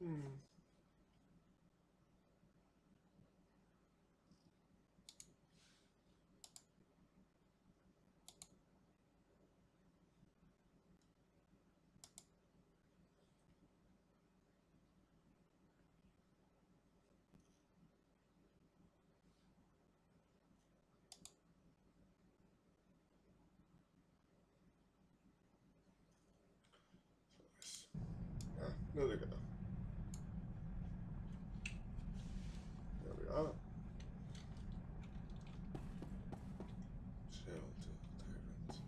No, look at that. There we are. Shelter tyrant.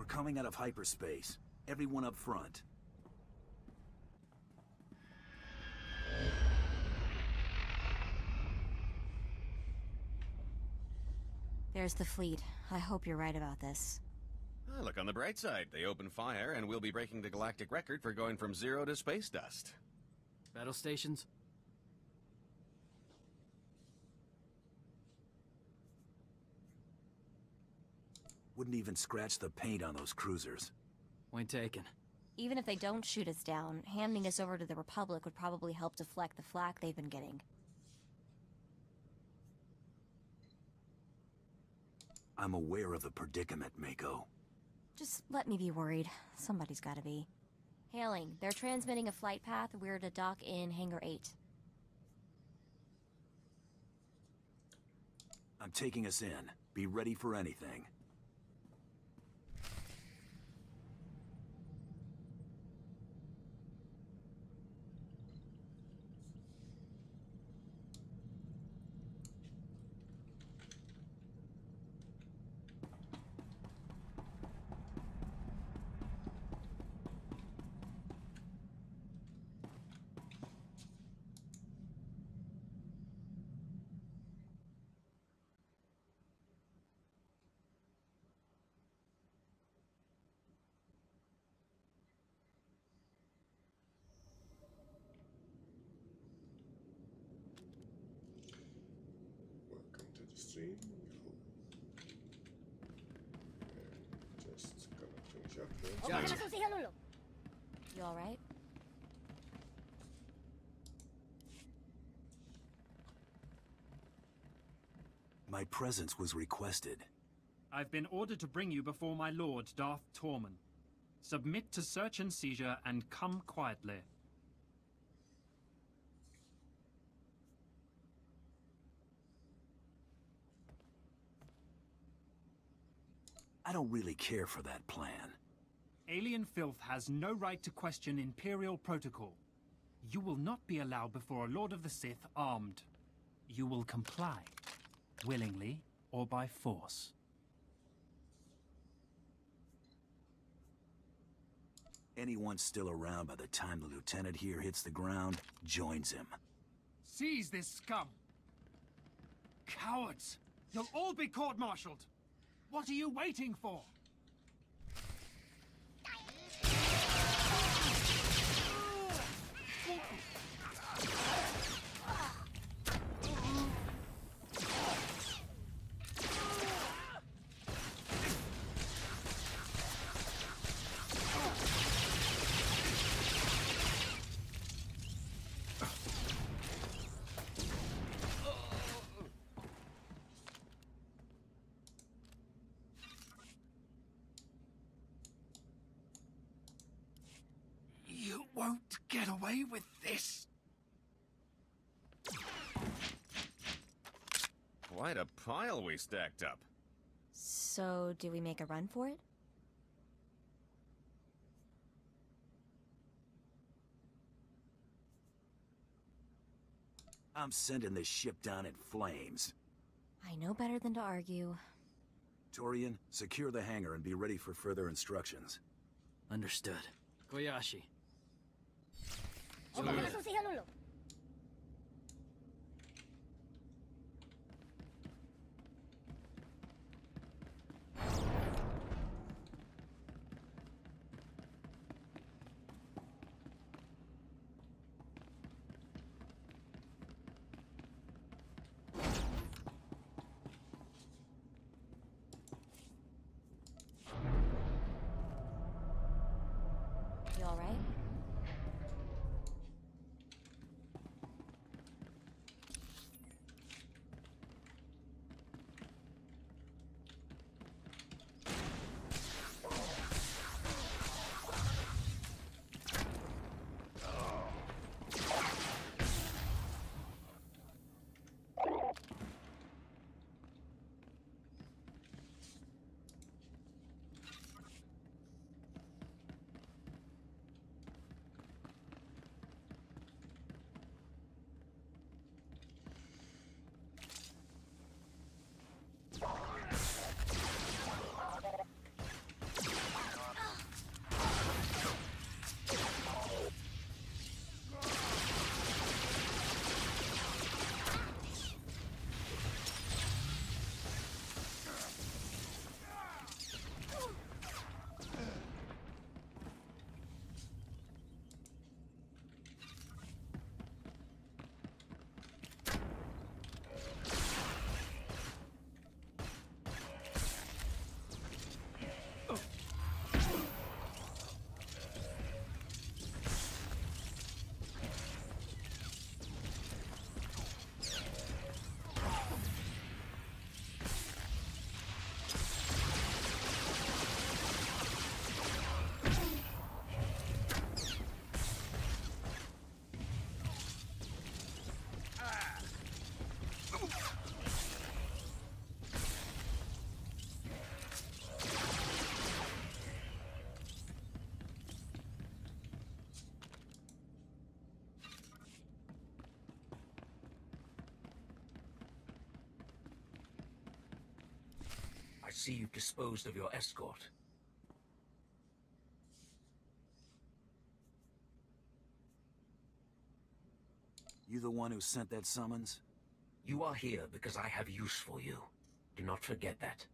Coming out of hyperspace. Everyone up front. There's the fleet. I hope you're right about this. Look on the bright side. They open fire, and we'll be breaking the galactic record for going from 0 to space dust. Battle stations? Wouldn't even scratch the paint on those cruisers. Point taken. Even if they don't shoot us down, handing us over to the Republic would probably help deflect the flak they've been getting. I'm aware of the predicament, Mako. Just let me be worried. Somebody's gotta be. Hailing. They're transmitting a flight path. We're to dock in Hangar 8. I'm taking us in. Be ready for anything. Stream. Just gonna finish up here. You alright? My presence was requested. I've been ordered to bring you before my lord, Darth Tormund. Submit to search and seizure and come quietly. I don't really care for that plan. Alien filth has no right to question Imperial protocol. You will not be allowed before a Lord of the Sith armed. You will comply, willingly or by force. Anyone still around by the time the lieutenant here hits the ground joins him. Seize this scum! Cowards! You'll all be court-martialed! What are you waiting for? You won't get away with this! Quite a pile we stacked up. So, do we make a run for it? I'm sending this ship down in flames. I know better than to argue. Torian, secure the hangar and be ready for further instructions. Understood. Koyashi. Smooth. You alright? I see you've disposed of your escort. You the one who sent that summons? You are here because I have use for you. Do not forget that.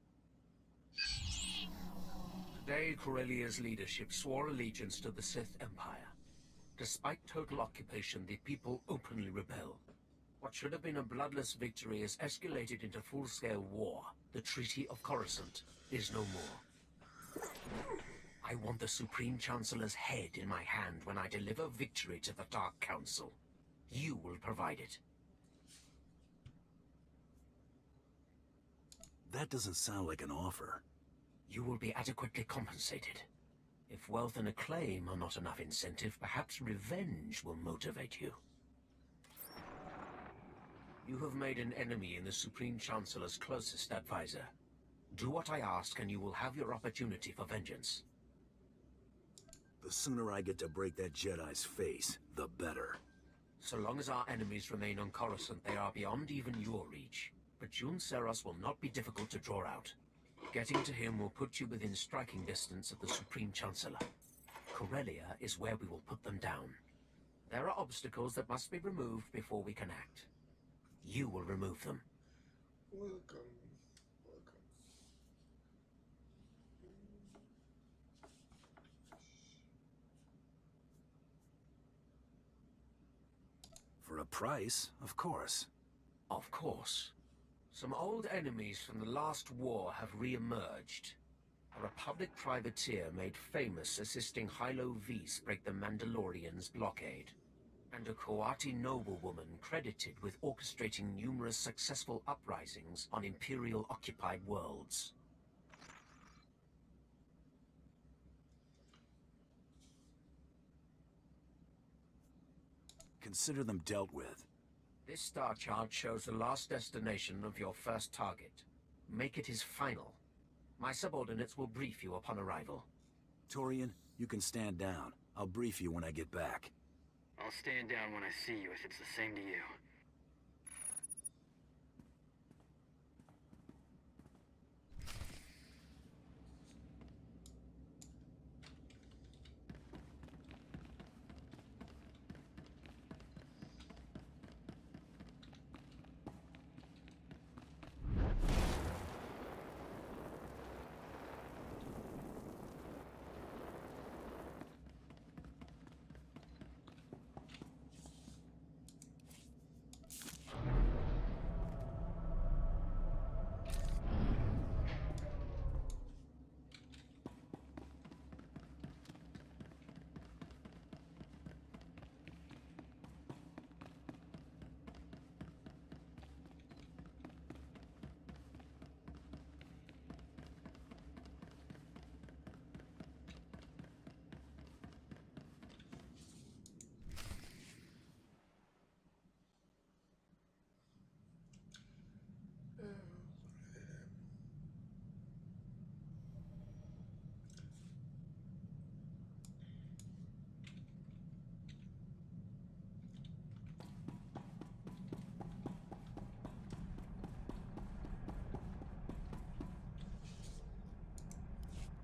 Today, Corellia's leadership swore allegiance to the Sith Empire. Despite total occupation, the people openly rebel. What should have been a bloodless victory has escalated into full-scale war. The Treaty of Coruscant is no more. I want the Supreme Chancellor's head in my hand when I deliver victory to the Dark Council. You will provide it. That doesn't sound like an offer. You will be adequately compensated. If wealth and acclaim are not enough incentive, perhaps revenge will motivate you. You have made an enemy in the Supreme Chancellor's closest advisor. Do what I ask and you will have your opportunity for vengeance. The sooner I get to break that Jedi's face, the better. So long as our enemies remain on Coruscant, they are beyond even your reach. But Jun Seros will not be difficult to draw out. Getting to him will put you within striking distance of the Supreme Chancellor. Corellia is where we will put them down. There are obstacles that must be removed before we can act. You will remove them. Welcome. Welcome. For a price, of course. Of course. Some old enemies from the last war have re-emerged. A Republic privateer made famous assisting Hylo Vise break the Mandalorians' blockade. And a Coati noblewoman credited with orchestrating numerous successful uprisings on Imperial-occupied worlds. Consider them dealt with. This star chart shows the last destination of your first target. Make it his final. My subordinates will brief you upon arrival. Torian, you can stand down. I'll brief you when I get back. I'll stand down when I see you if it's the same to you.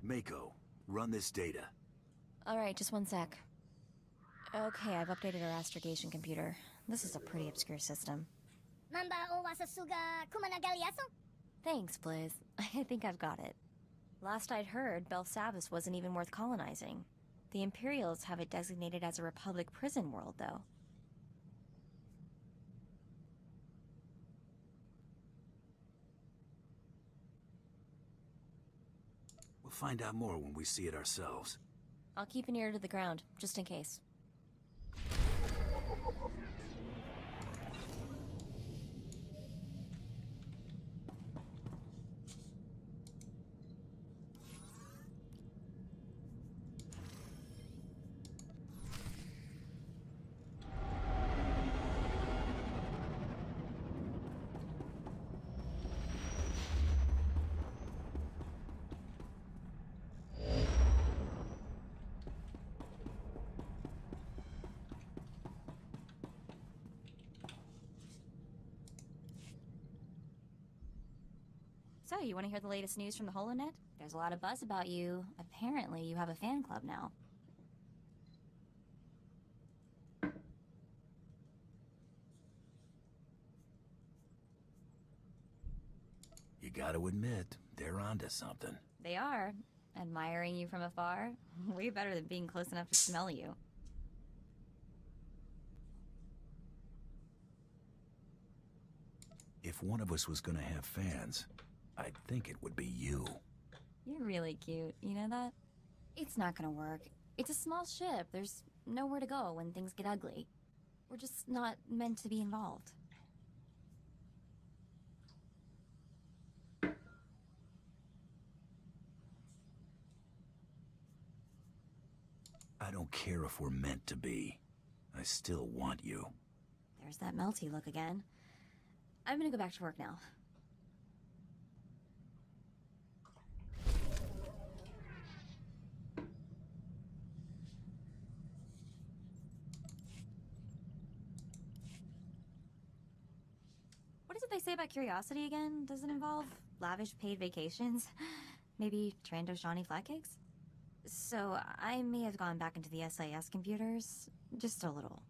Mako, run this data. Alright, just one sec. Okay, I've updated our astrogation computer. This is a pretty obscure system. Mamba o wasasuga kumanagaliaso? Thanks, Blizz. I think I've got it. Last I'd heard, Belsavis wasn't even worth colonizing. The Imperials have it designated as a Republic prison world, though. We'll find out more when we see it ourselves. I'll keep an ear to the ground, just in case. So, you want to hear the latest news from the Holonet? There's a lot of buzz about you. Apparently, you have a fan club now. You gotta admit, they're onto something. They are. Admiring you from afar. Way better than being close enough to smell you. If one of us was gonna have fans, I'd think it would be you. You're really cute, you know that? It's not gonna work. It's a small ship. There's nowhere to go when things get ugly. We're just not meant to be involved. I don't care if we're meant to be. I still want you. There's that melty look again. I'm gonna go back to work now. What is it they say about curiosity again? Does it involve lavish paid vacations? Maybe Trando-Shawnee flat cakes? So, I may have gone back into the SAS computers. Just a little.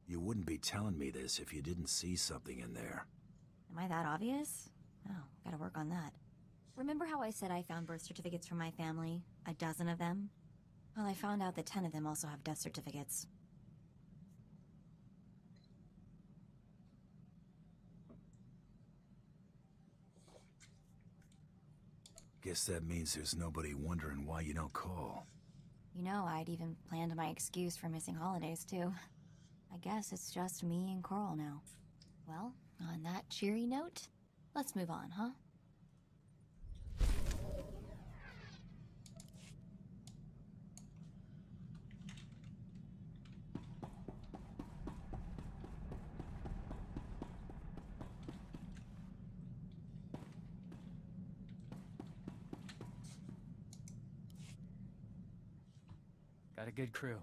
You wouldn't be telling me this if you didn't see something in there. Am I that obvious? Oh, gotta work on that. Remember how I said I found birth certificates from my family? A dozen of them? Well, I found out that 10 of them also have death certificates. Guess that means there's nobody wondering why you don't call. You know, I'd even planned my excuse for missing holidays, too. I guess it's just me and Coral now. Well, on that cheery note, let's move on, huh? Got a good crew.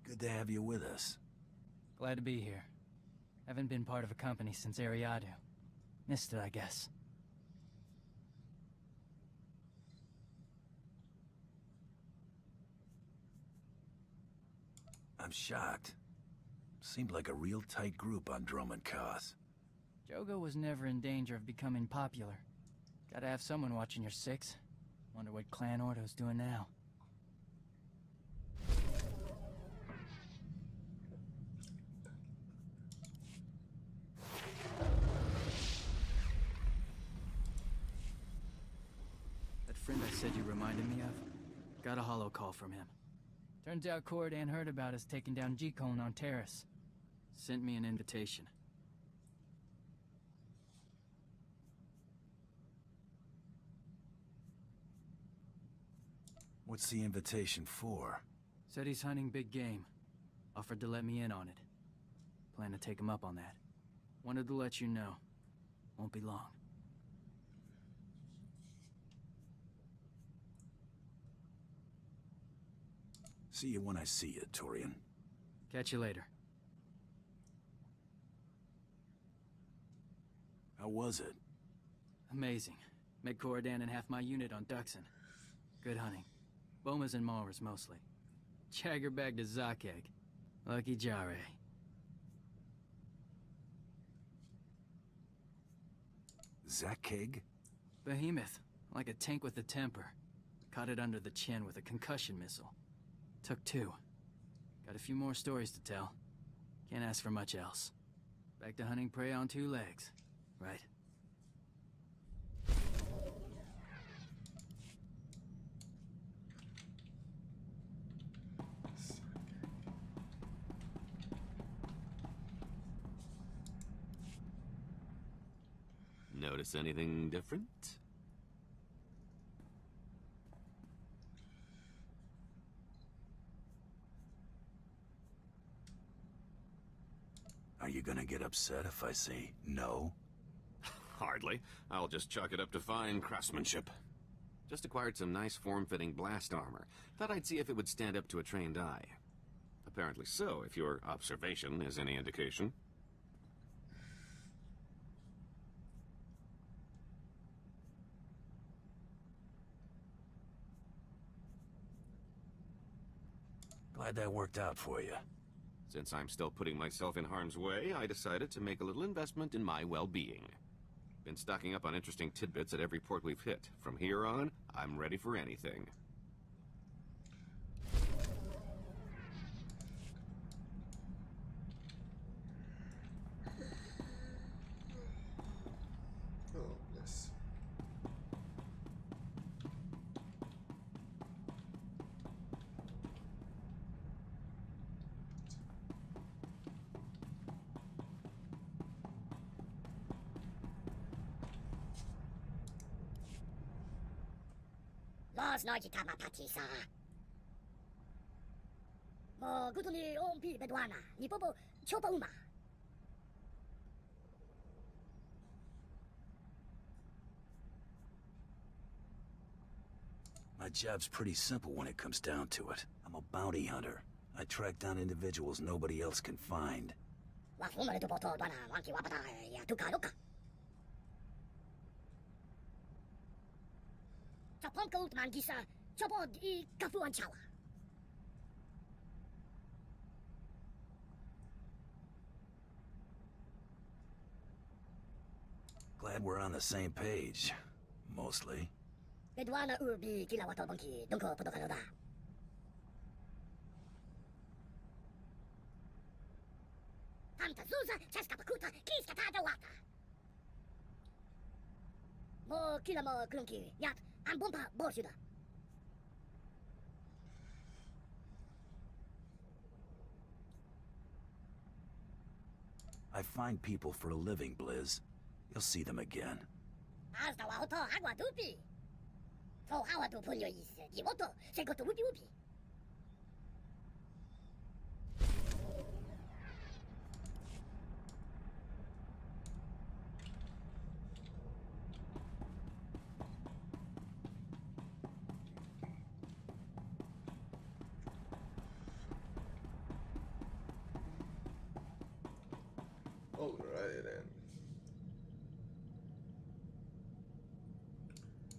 Good to have you with us. Glad to be here. Haven't been part of a company since Ariadu. Missed it, I guess. I'm shocked. Seemed like a real tight group on Drummond Cos. Jogo was never in danger of becoming popular. Gotta have someone watching your six. Wonder what Clan Ordo's doing now. That friend I said you reminded me of? Got a holo call from him. Turns out Corridan heard about us taking down G-Cone on Terrace. Sent me an invitation. What's the invitation for? Said he's hunting big game. Offered to let me in on it. Plan to take him up on that. Wanted to let you know. Won't be long. See you when I see you, Torian. Catch you later. How was it? Amazing. Met Corridan and half my unit on Duxon. Good hunting. Bomas and Maulers mostly. Jagger bagged a Zoc egg. Lucky Jare. Zakeg? Behemoth. Like a tank with a temper. Caught it under the chin with a concussion missile. Took 2. Got a few more stories to tell. Can't ask for much else. Back to hunting prey on 2 legs. Right. Notice anything different? Are you gonna get upset if I say no? Hardly. I'll just chalk it up to fine craftsmanship. Just acquired some nice form-fitting blast armor. Thought I'd see if it would stand up to a trained eye. Apparently so, if your observation is any indication. Glad that worked out for you. Since I'm still putting myself in harm's way, I decided to make a little investment in my well-being. Been stocking up on interesting tidbits at every port we've hit. From here on, I'm ready for anything. Oh, bless. Last night tama patisa. Mo gutuni ompi bedwana. Ni popo chopa uma. My job's pretty simple when it comes down to it. I'm a bounty hunter. I track down individuals nobody else can find. Wa fumare to poto dwana wanki wapata ya tukaroka. Chapon coat mangisa. Chapod I kafuan chawa. Glad we're on the same page. Mostly. Bedwana urbi kilawato banki donko podokanoda. Tanta zuza chaska pakuta kiska tada wata. Mo kila mo klunki yat ambumpa borsuda. I find people for a living, Blizz. You'll see them again. Hasta wa oto agua dupi. So hawa tu punyo is diwoto sekoto upi upi. Alrighty then.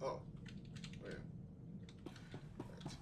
Oh, yeah. Right.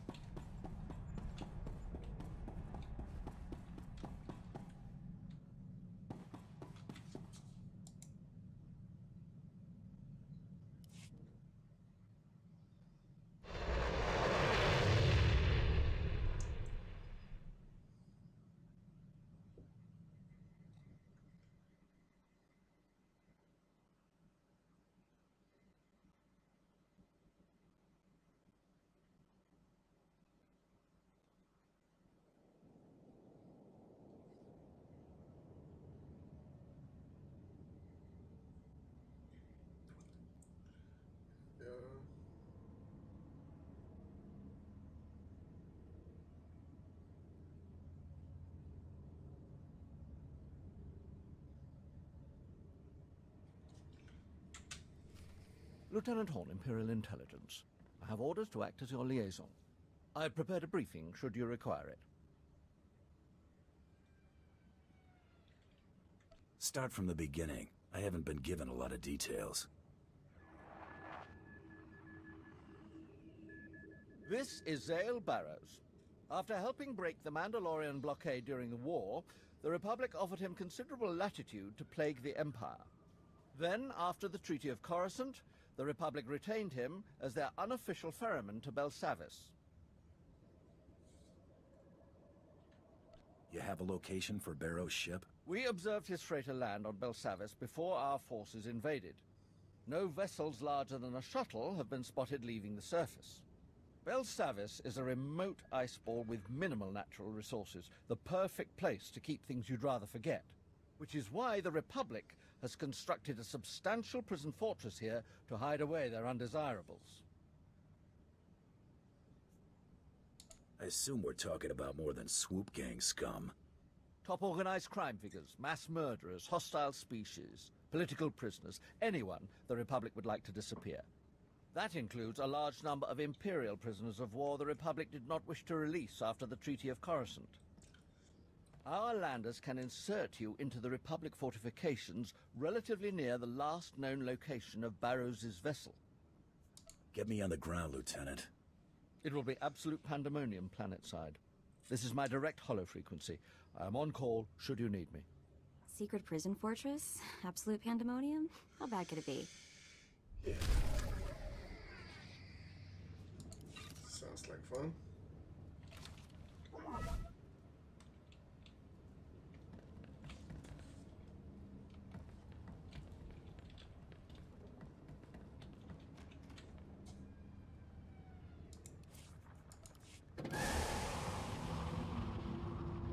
Yeah. Lieutenant Hall, Imperial Intelligence. I have orders to act as your liaison. I've prepared a briefing, should you require it. Start from the beginning. I haven't been given a lot of details. This is Zale Barrows. After helping break the Mandalorian blockade during the war, the Republic offered him considerable latitude to plague the Empire. Then, after the Treaty of Coruscant, the Republic retained him as their unofficial ferryman to Belsavis. You have a location for Barrow's ship? We observed his freighter land on Belsavis before our forces invaded. No vessels larger than a shuttle have been spotted leaving the surface. Belsavis is a remote ice ball with minimal natural resources, the perfect place to keep things you'd rather forget, which is why the Republic has constructed a substantial prison fortress here to hide away their undesirables. I assume we're talking about more than swoop gang scum. Top organized crime figures, mass murderers, hostile species, political prisoners, anyone the Republic would like to disappear. That includes a large number of Imperial prisoners of war the Republic did not wish to release after the Treaty of Coruscant. Our landers can insert you into the Republic fortifications relatively near the last known location of Barrows's vessel. Get me on the ground, Lieutenant. It will be absolute pandemonium planetside. This is my direct holo frequency. I am on call should you need me. Secret prison fortress? Absolute pandemonium? How bad could it be? Yeah. Sounds like fun.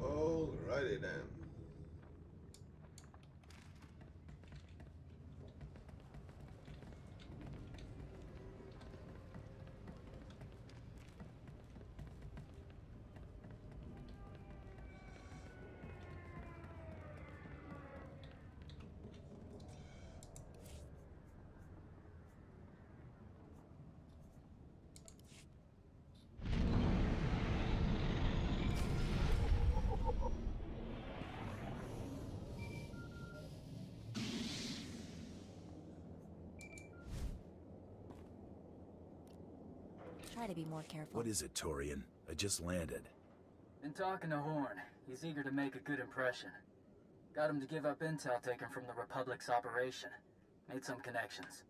Alrighty then. Try to be more careful. What is it, Torian? I just landed. Been talking to Horn. He's eager to make a good impression. Got him to give up intel taken from the Republic's operation. Made some connections.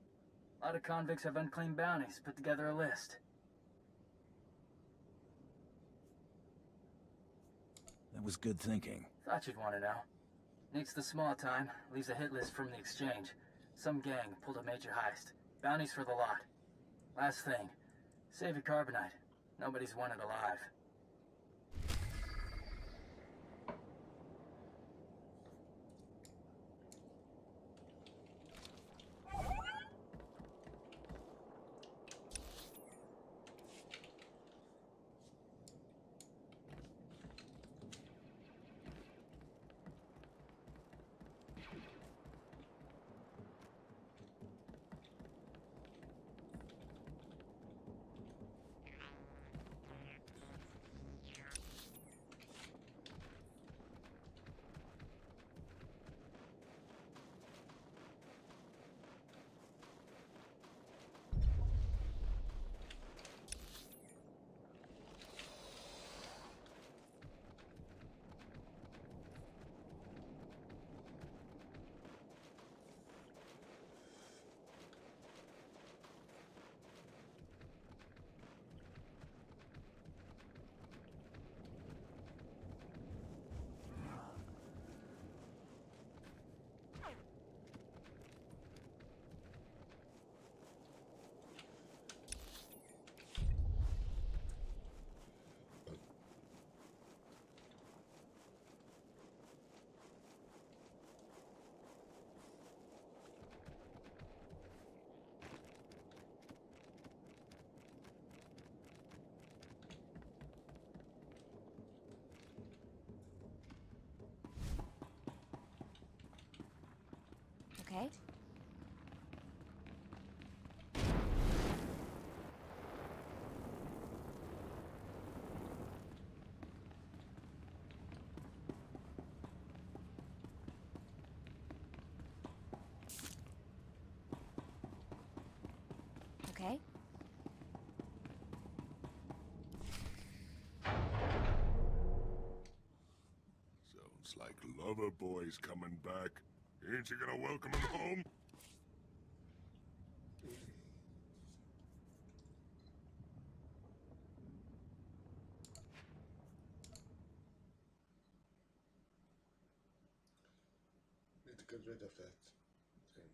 A lot of convicts have unclaimed bounties. Put together a list. That was good thinking. Thought you'd want to know. Needs the small time. Leaves a hit list from the exchange. Some gang pulled a major heist. Bounties for the lot. Last thing. Save your carbonite. Nobody's wanted alive. Okay? Sounds like Loverboy's coming back. Ain't you gonna welcome him home? Need to get rid of that. Okay.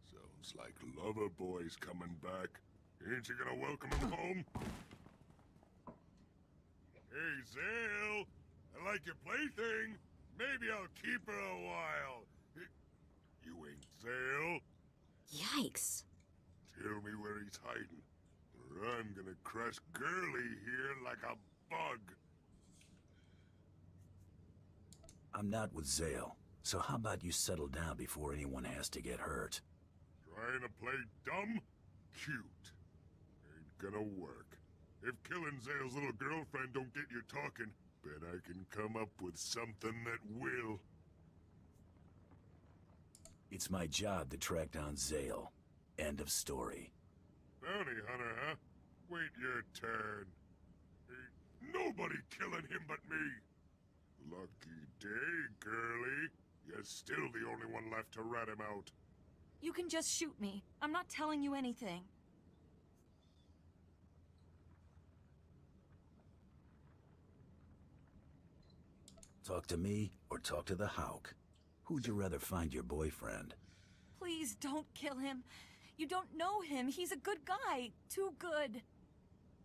Sounds like Loverboy's coming back. Ain't you gonna welcome him home? Hey, Zale! I like your plaything. Maybe I'll keep her a while. You ain't Zale? Yikes. Tell me where he's hiding, or I'm gonna crush Girly here like a bug. I'm not with Zale, so how about you settle down before anyone has to get hurt? Trying to play dumb? Cute. Ain't gonna work. If killing Zale's little girlfriend don't get you talking, bet I can come up with something that will. It's my job to track down Zale. End of story. Bounty hunter, huh? Wait your turn. Ain't nobody killing him but me. Lucky day, Girly. You're still the only one left to rat him out. You can just shoot me. I'm not telling you anything. Talk to me or talk to the Hawk. Who'd you rather find your boyfriend? Please don't kill him. You don't know him. He's a good guy. Too good.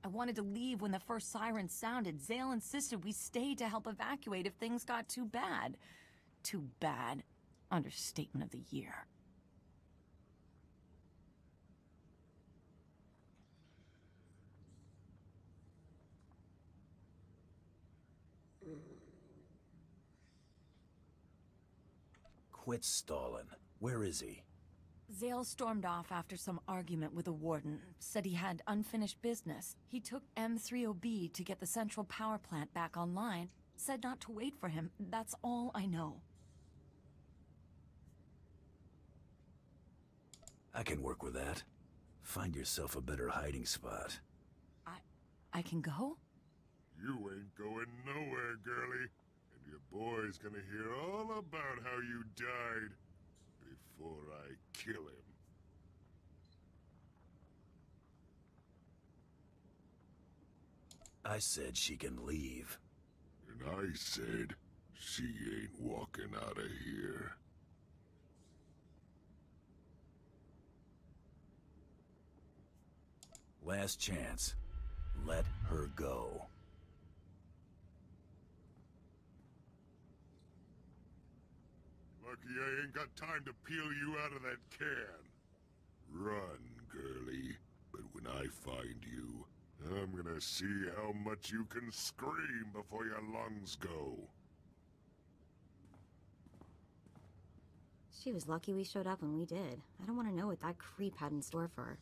I wanted to leave when the first siren sounded. Zale insisted we stay to help evacuate if things got too bad. Too bad. Understatement of the year. Quit stalling. Where is he? Zale stormed off after some argument with the warden. Said he had unfinished business. He took M30B to get the central power plant back online. Said not to wait for him. That's all I know. I can work with that. Find yourself a better hiding spot. I can go? You ain't going nowhere, Girly. And your boy's gonna hear all about how you died before I kill him. I said she can leave. And I said she ain't walking out of here. Last chance. Let her go. Lucky I ain't got time to peel you out of that can. Run, Girly. But when I find you, I'm gonna see how much you can scream before your lungs go. She was lucky we showed up when we did. I don't want to know what that creep had in store for her.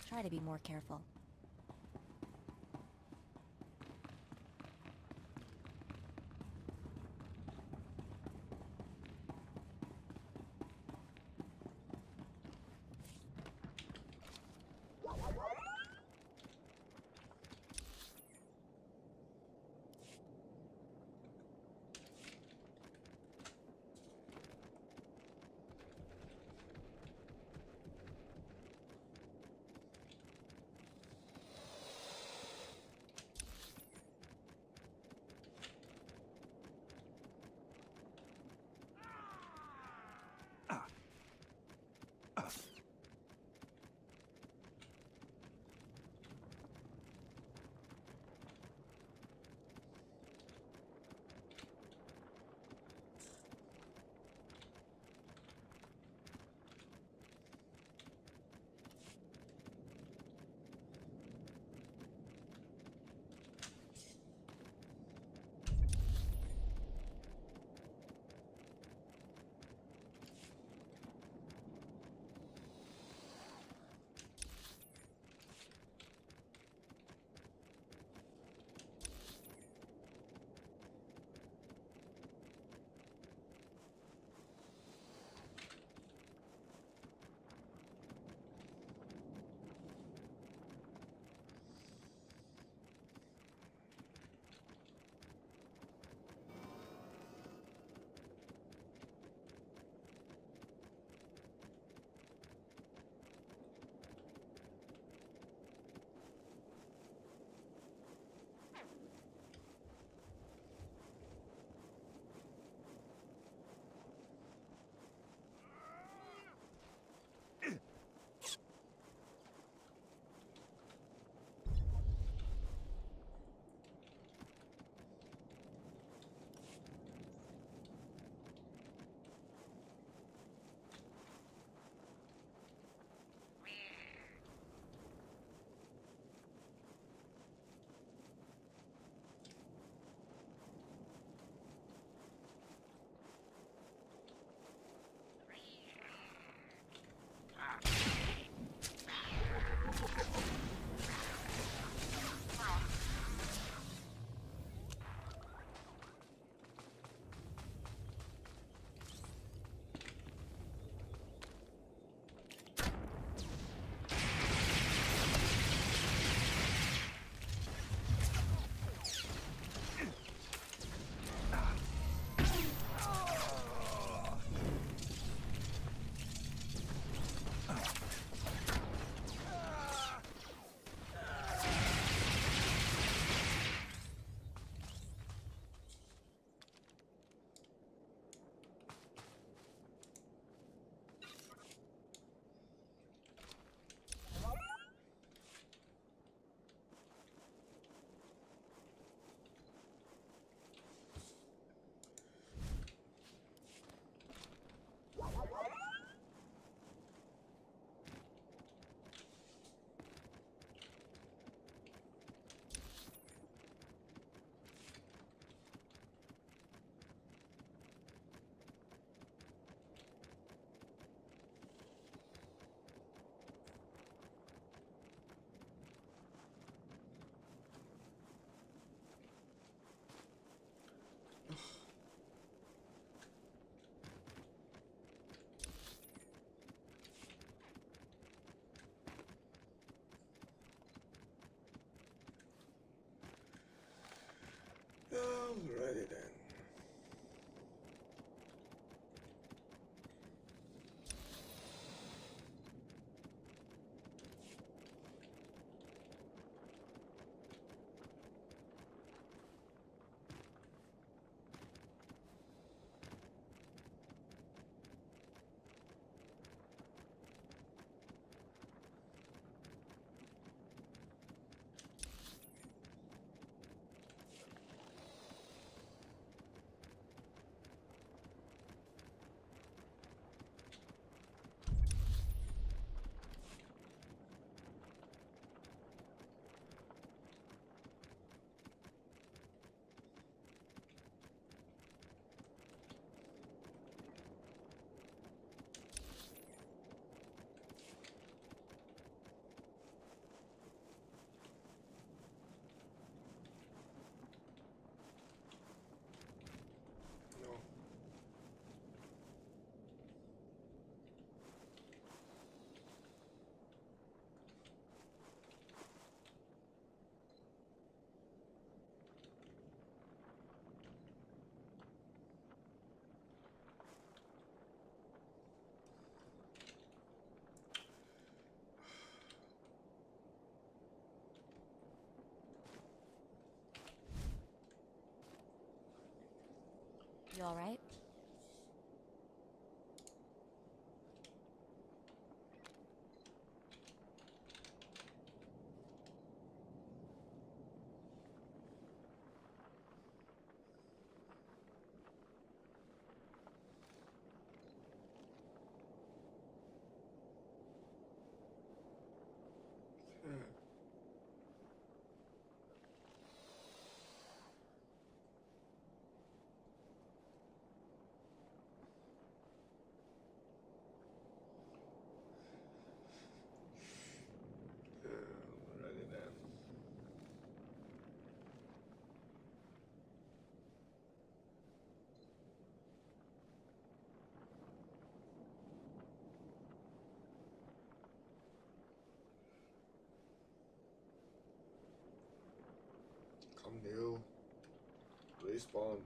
Try to be more careful. You alright? Alrighty then. Come new. Respawn.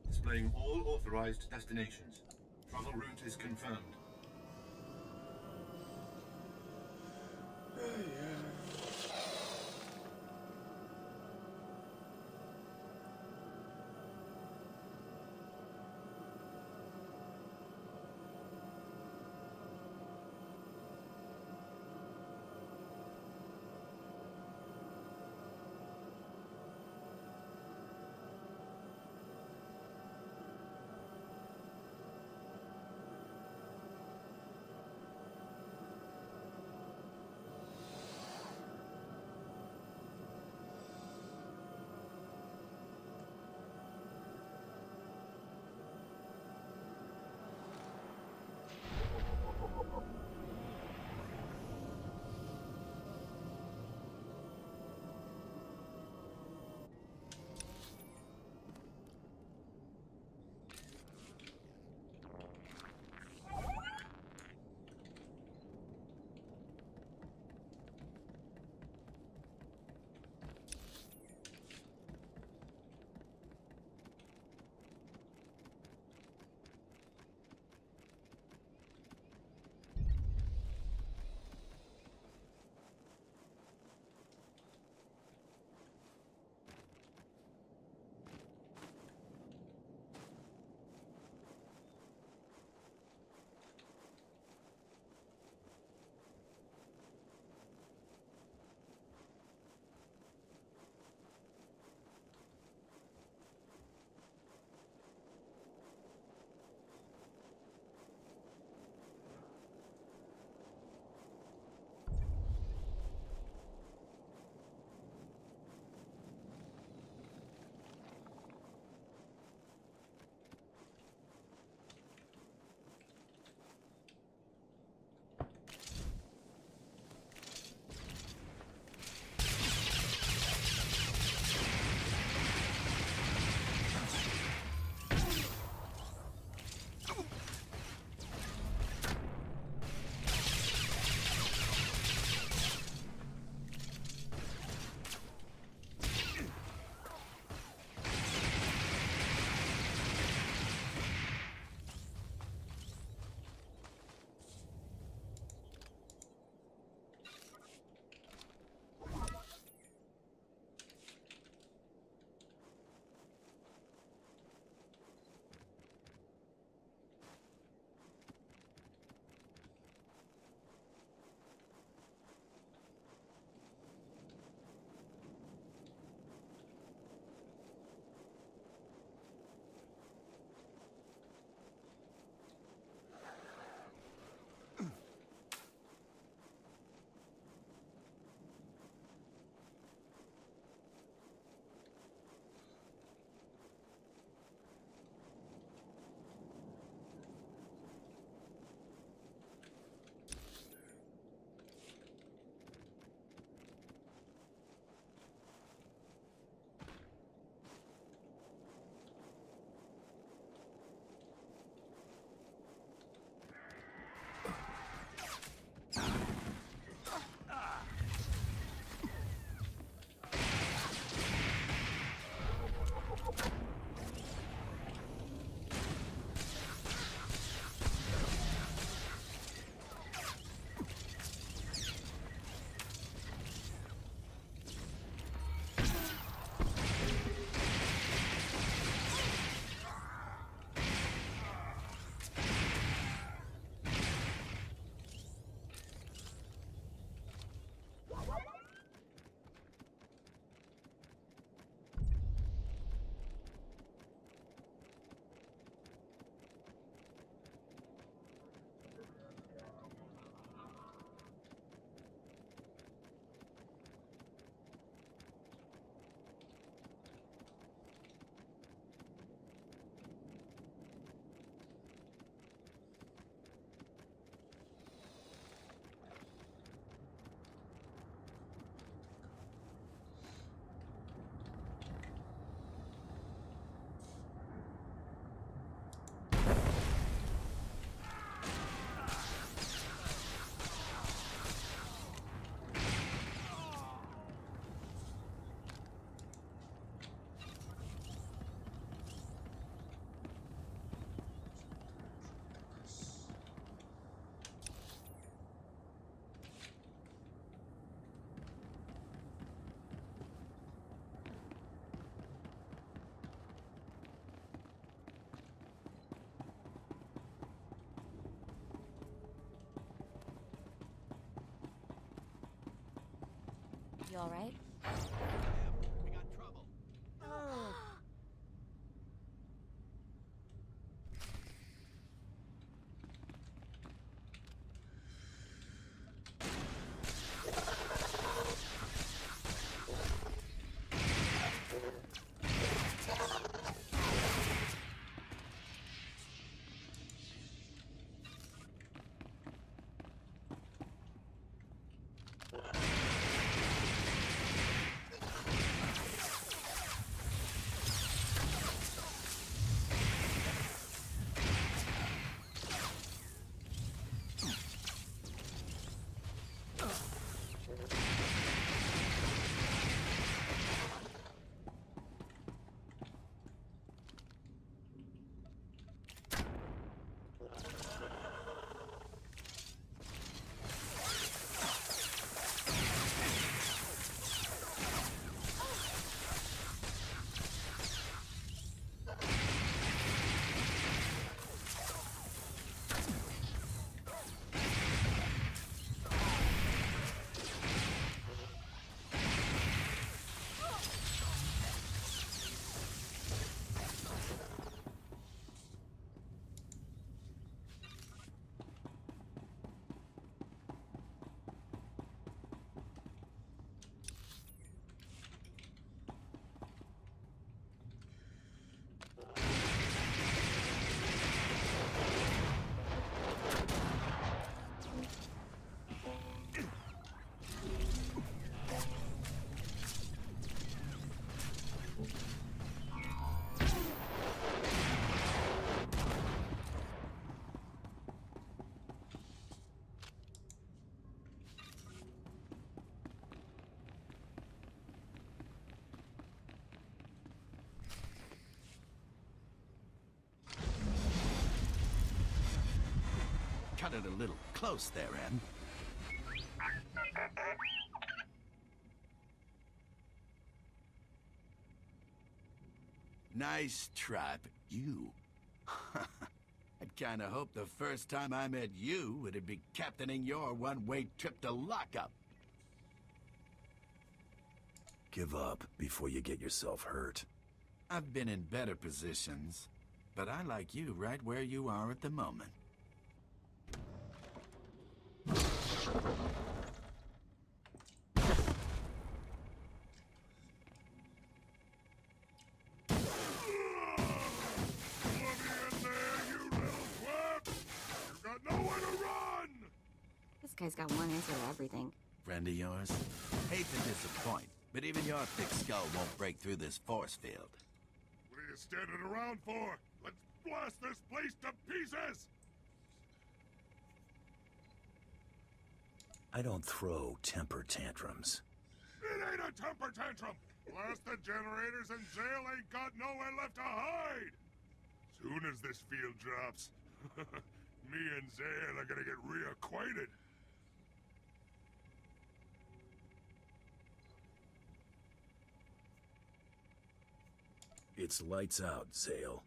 Displaying all authorized destinations. Travel route is confirmed. You alright? We got trouble. Cut it a little close there, Em. Nice try, but you... I'd kinda hoped the first time I met you, it'd be captaining your one-way trip to lockup. Give up before you get yourself hurt. I've been in better positions, but I like you right where you are at the moment. This guy's got one answer to everything. Friend of yours? Hate to disappoint, but even your thick skull won't break through this force field. What are you standing around for? Let's blast this place to pieces! I don't throw temper tantrums. It ain't a temper tantrum! Blast the generators and Zale ain't got nowhere left to hide! Soon as this field drops, me and Zale are gonna get reacquainted. It's lights out, Zale.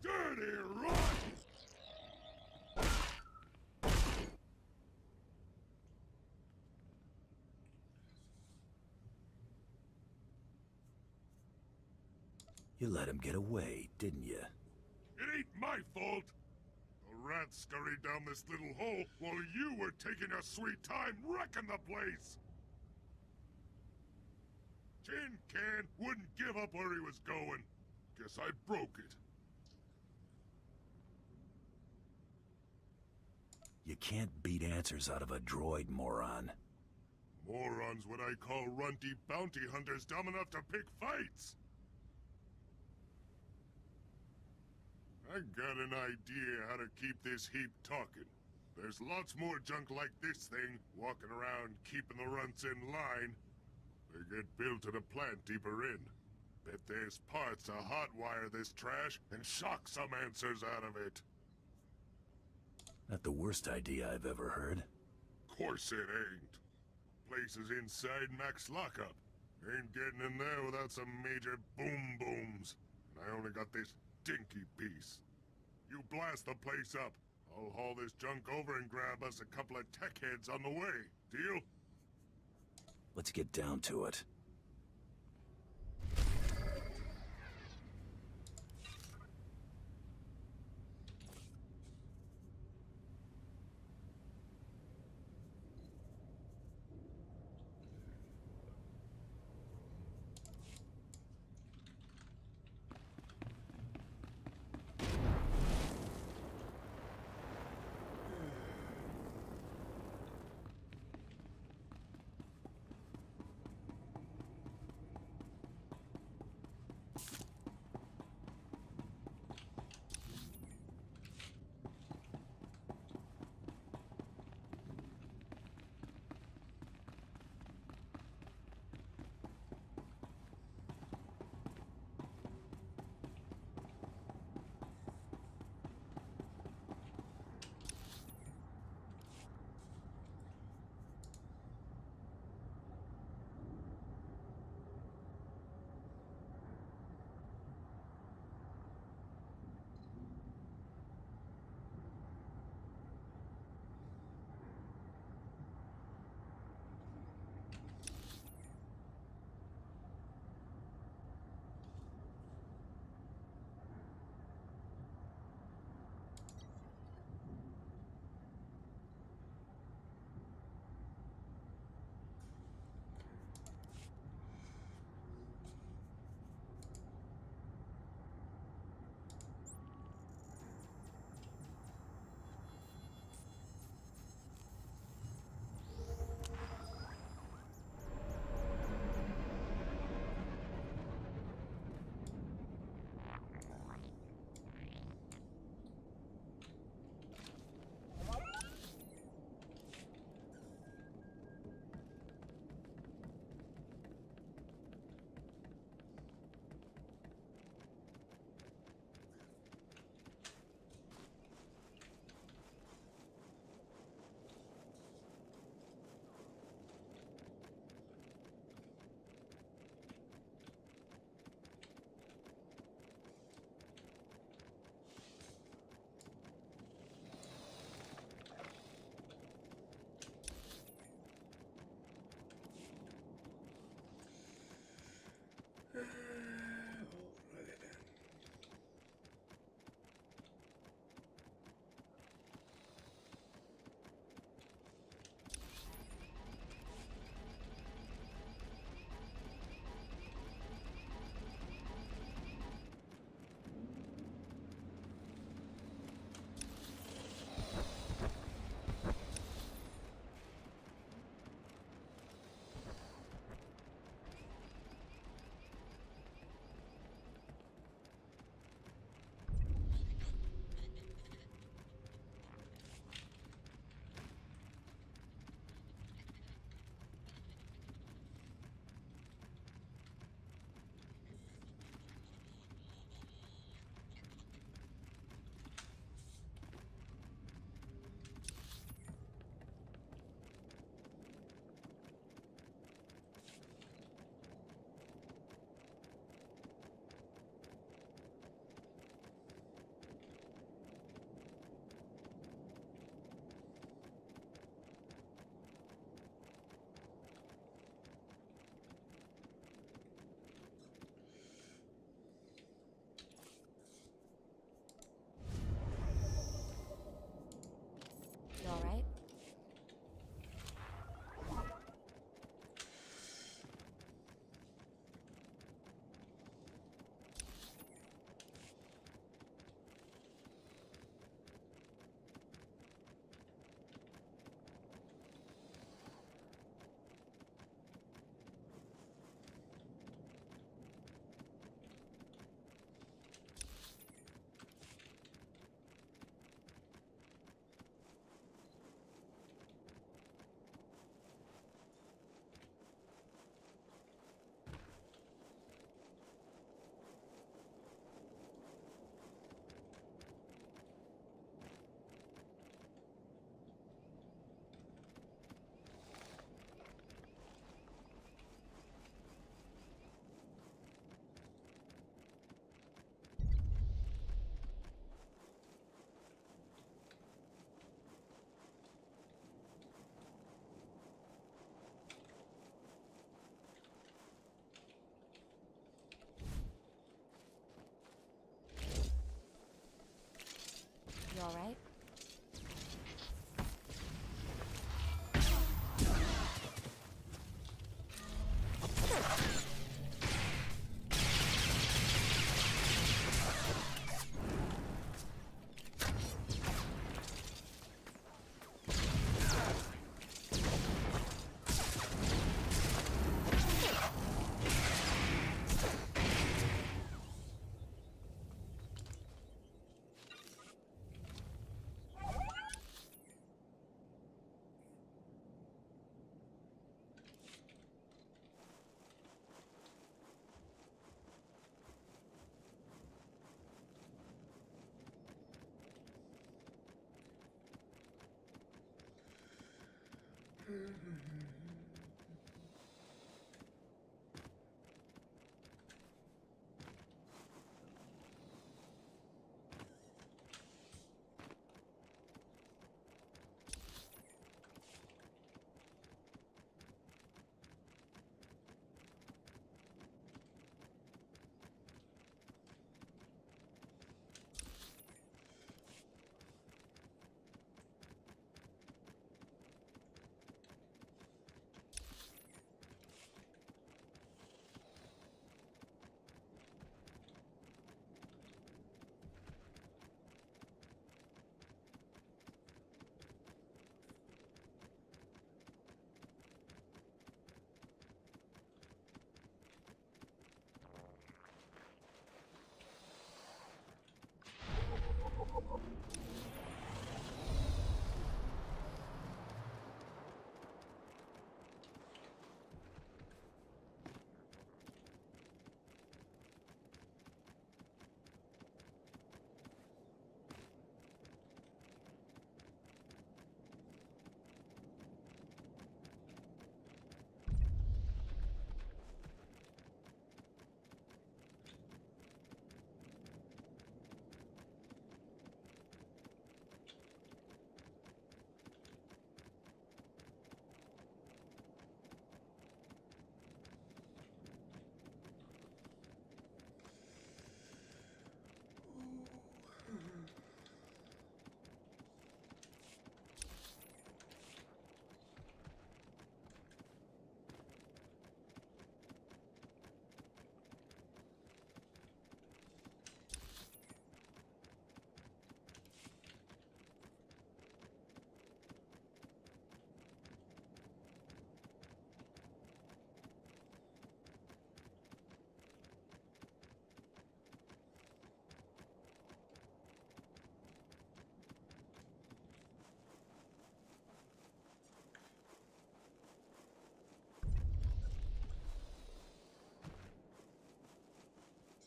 Dirty rot! You let him get away, didn't you? It ain't my fault! The rats scurried down this little hole while you were taking a sweet time wrecking the place! Tin Can wouldn't give up where he was going. Guess I broke it. You can't beat answers out of a droid, moron. Morons what I call runty bounty hunters dumb enough to pick fights! I got an idea how to keep this heap talking. There's lots more junk like this thing walking around keeping the runts in line. They get built at a plant deeper in. Bet there's parts to hotwire this trash and shock some answers out of it. Not the worst idea I've ever heard. Course it ain't. Place is inside max lockup. Ain't getting in there without some major boom booms. And I only got this dinky piece. You blast the place up. I'll haul this junk over and grab us a couple of tech heads on the way. Deal? Let's get down to it.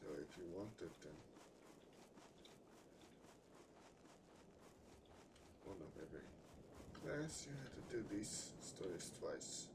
So if you wanted then one of every class, you had to do these stories twice.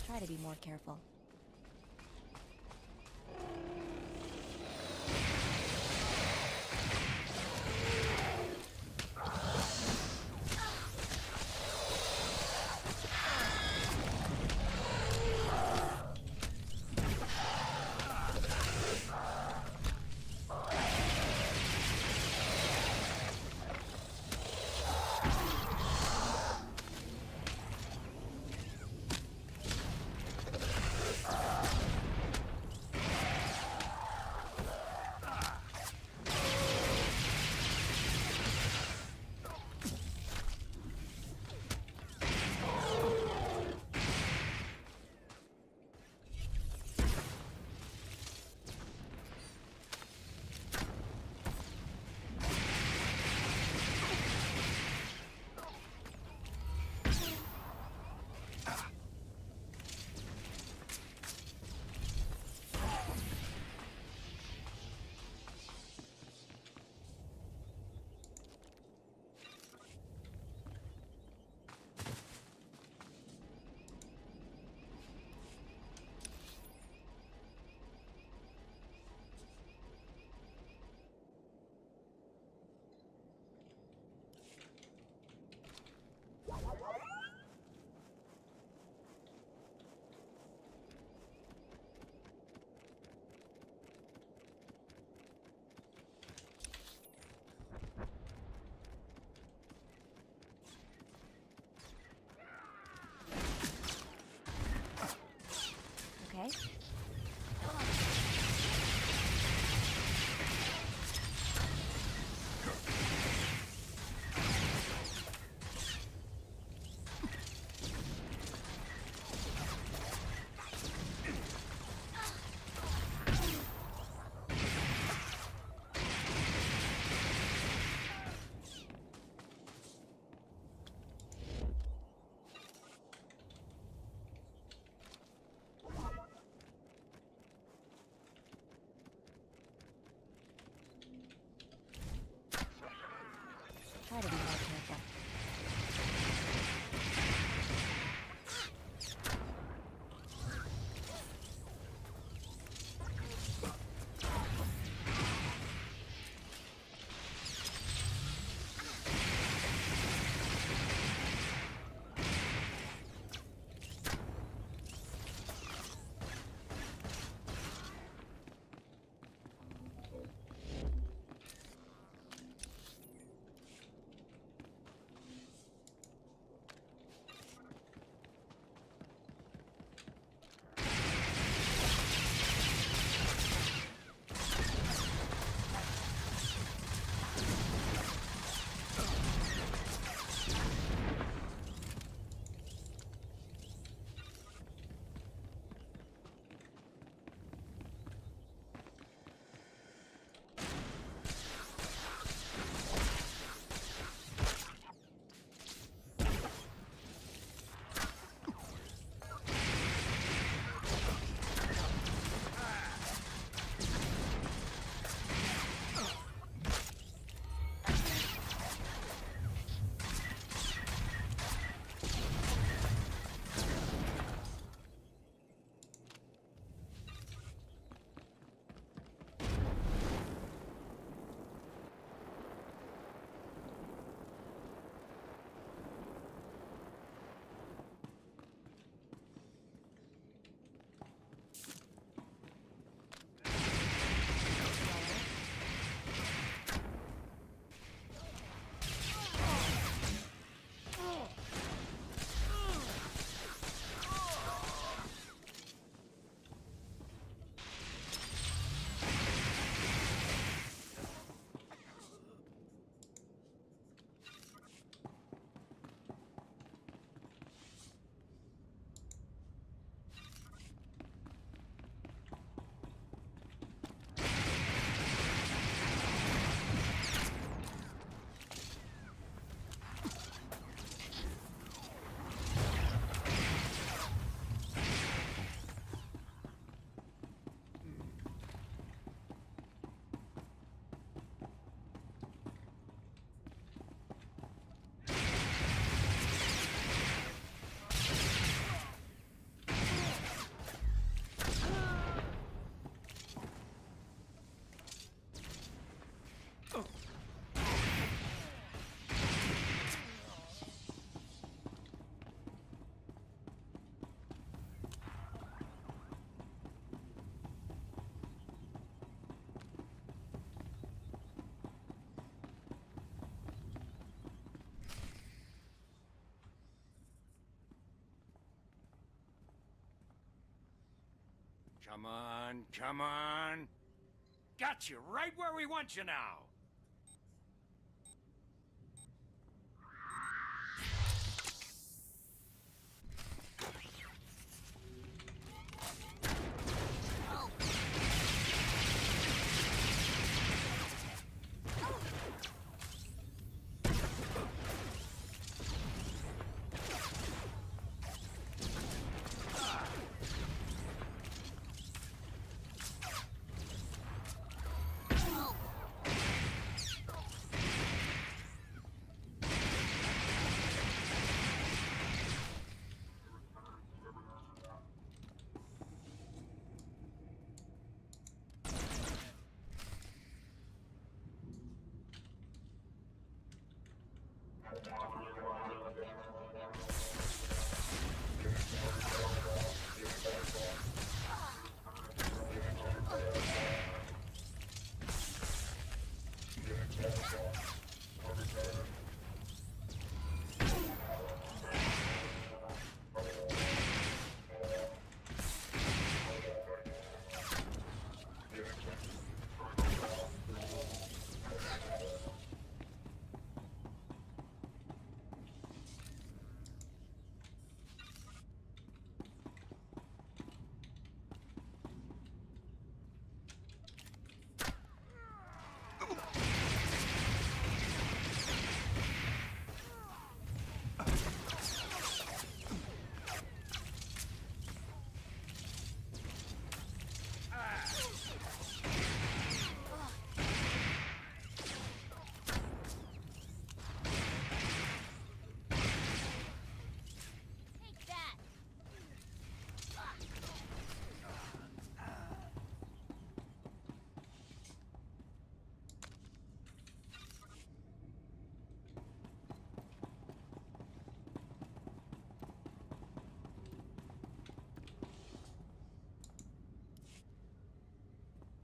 Try to be more careful. Come on, come on. Got you right where we want you now.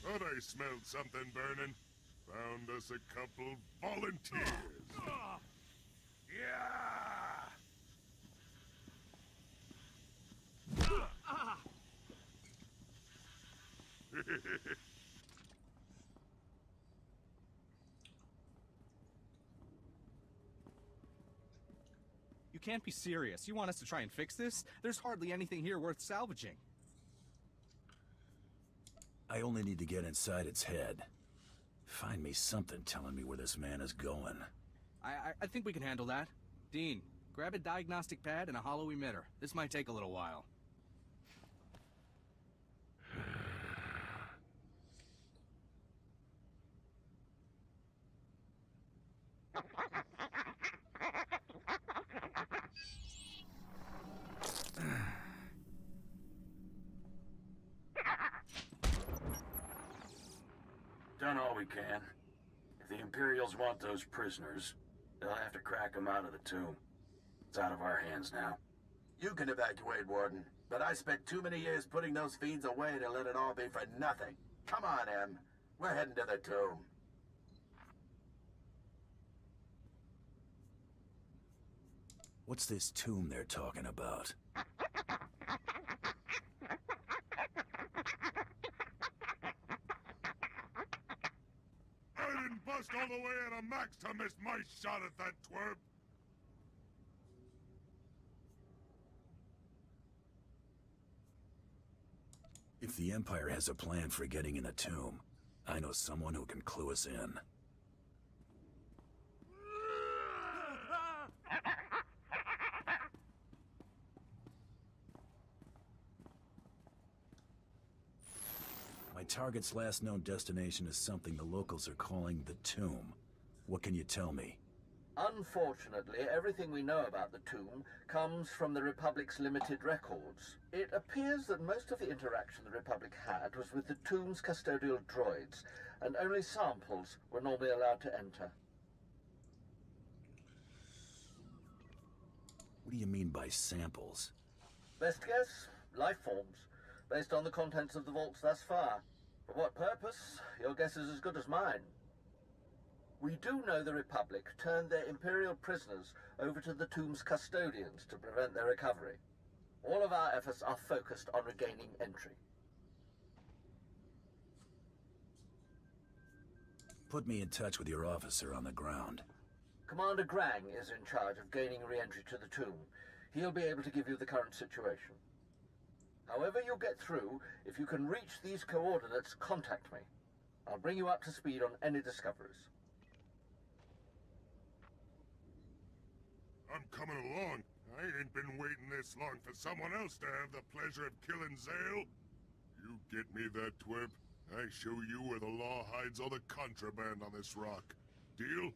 Thought I smelled something burning. Found us a couple volunteers. Yeah! You can't be serious. You want us to try and fix this? There's hardly anything here worth salvaging. I only need to get inside its head. Find me something telling me where this man is going. I think we can handle that. Dean, grab a diagnostic pad and a hollow emitter. This might take a little while. Done all we can. If the Imperials want those prisoners, they'll have to crack them out of the tomb. It's out of our hands now. You can evacuate, Warden, but I spent too many years putting those fiends away to let it all be for nothing. Come on, Em. We're heading to the tomb. What's this tomb they're talking about? I didn't bust all the way at a max to miss my shot at that twerp. If the Empire has a plan for getting in the tomb, I know someone who can clue us in. My target's last known destination is something the locals are calling the tomb. What can you tell me? Unfortunately, everything we know about the tomb comes from the Republic's limited records. It appears that most of the interaction the Republic had was with the tomb's custodial droids, and only samples were normally allowed to enter. What do you mean by samples? Best guess? Life forms, based on the contents of the vaults thus far. For what purpose? Your guess is as good as mine. We do know the Republic turned their Imperial prisoners over to the tomb's custodians to prevent their recovery. All of our efforts are focused on regaining entry. put me in touch with your officer on the ground. Commander Grang is in charge of gaining re-entry to the tomb. He'll be able to give you the current situation. However you get through, if you can reach these coordinates, contact me. I'll bring you up to speed on any discoveries. I'm coming along. I ain't been waiting this long for someone else to have the pleasure of killing Zale. You get me that twerp, I show you where the law hides all the contraband on this rock. Deal?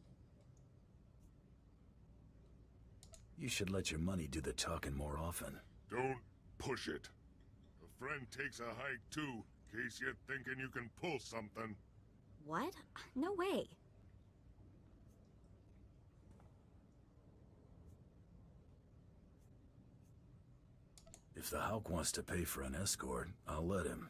You should let your money do the talking more often. Don't push it. A friend takes a hike too, in case you're thinking you can pull something. What? No way. If the Hawk wants to pay for an escort, I'll let him.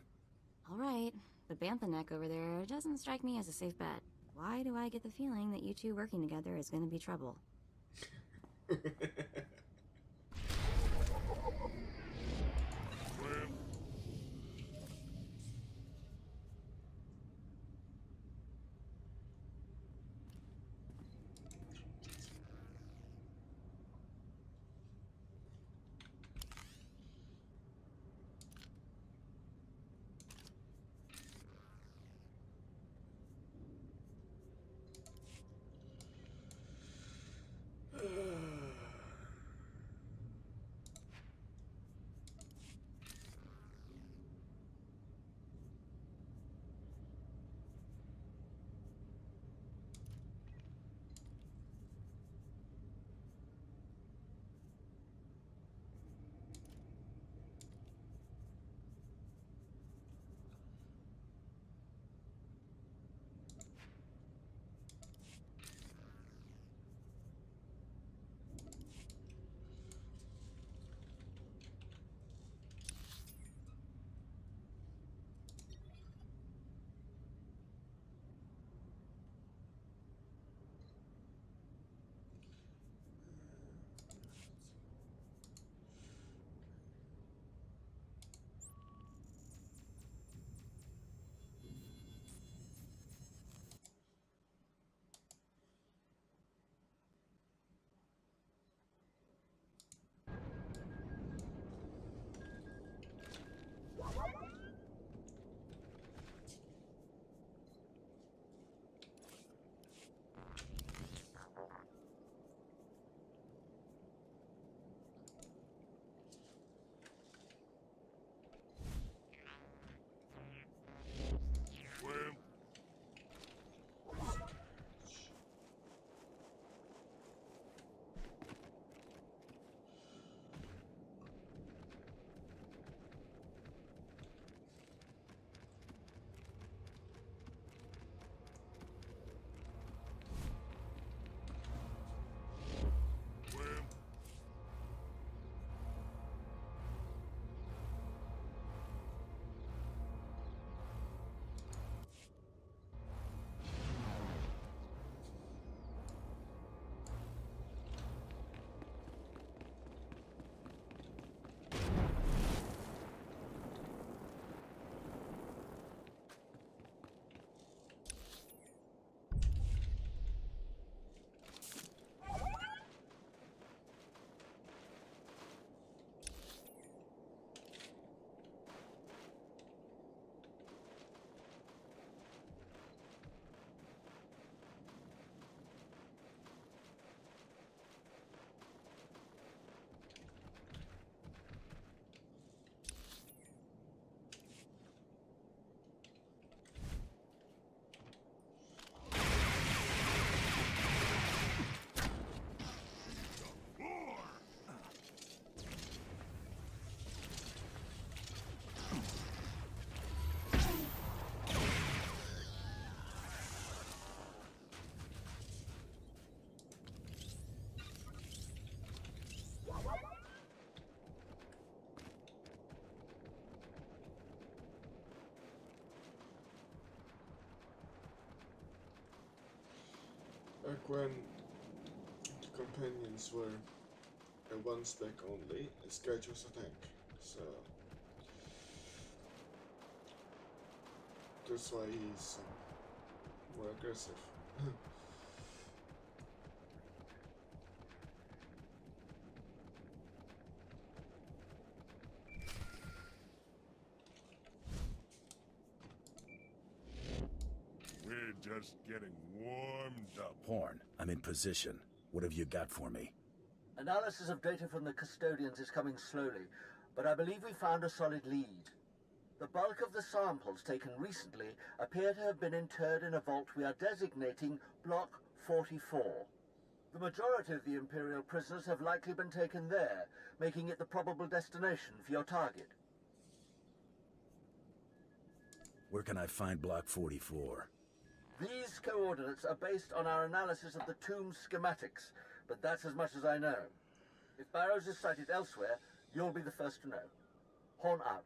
All right, but Bantha Neck over there doesn't strike me as a safe bet. Why do I get the feeling that you two working together is going to be trouble? Back when the companions were a one spec only, this guy was a tank, so that's why he's more aggressive. We're just getting warmed up. Horn, I'm in position. What have you got for me? Analysis of data from the custodians is coming slowly, but I believe we found a solid lead. The bulk of the samples taken recently appear to have been interred in a vault we are designating Block 44. The majority of the Imperial prisoners have likely been taken there, making it the probable destination for your target. Where can I find Block 44? These coordinates are based on our analysis of the tomb schematics, but that's as much as I know. If Barrows is sighted elsewhere, you'll be the first to know. Horn out.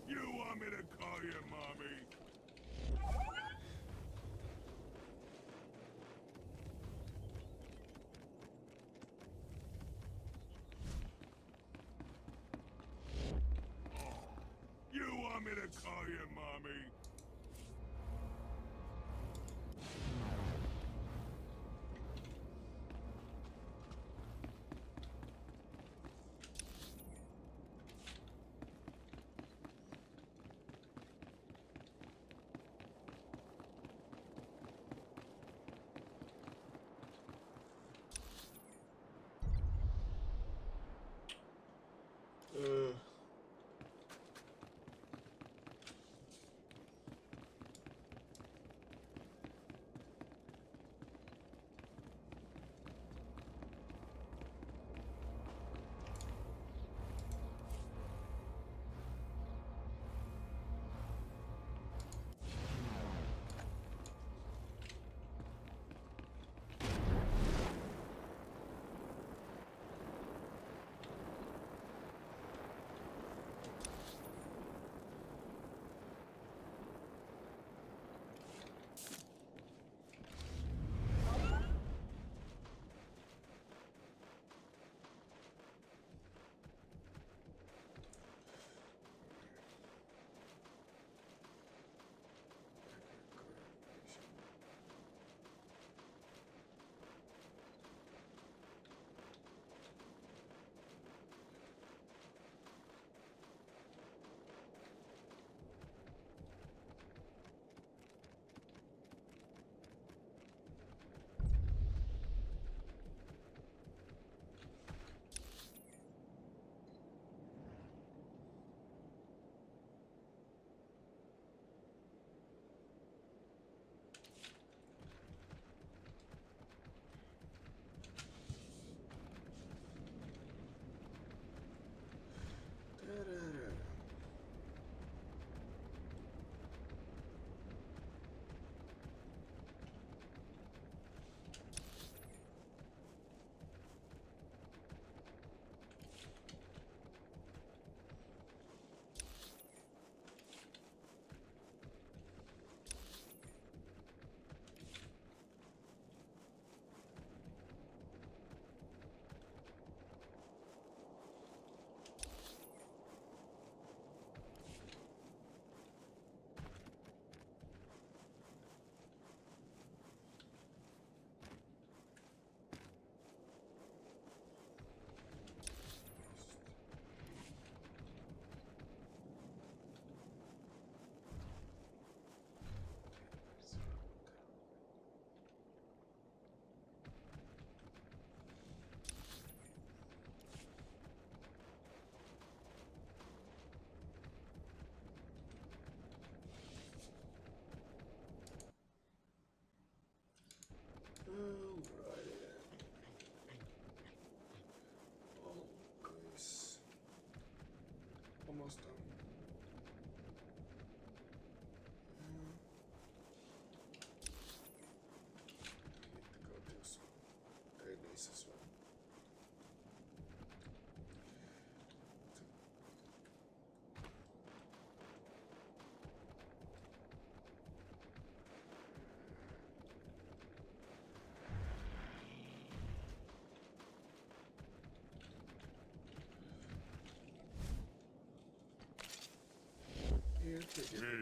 You want me to call you mommy? You want me to call you mommy?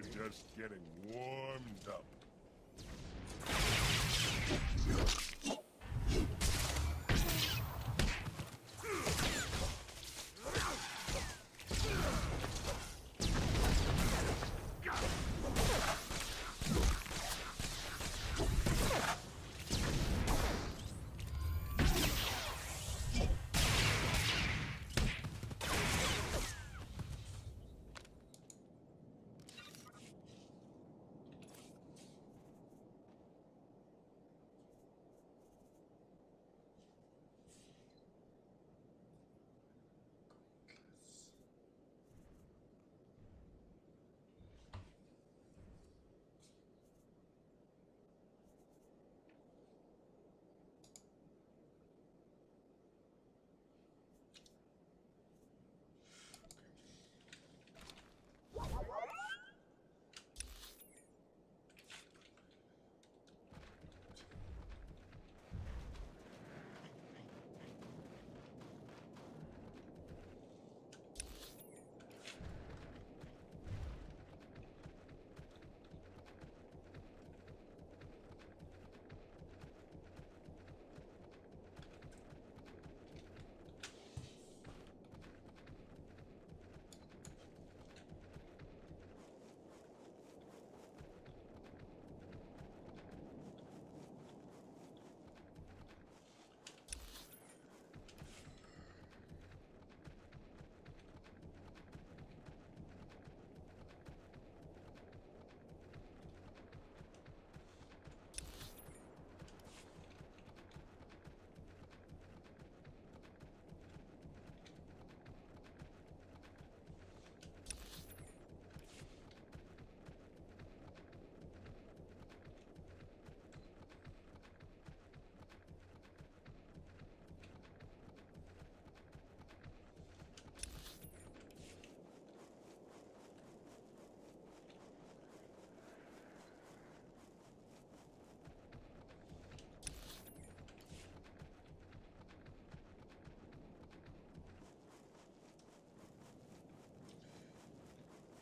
just getting warmed up.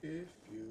If you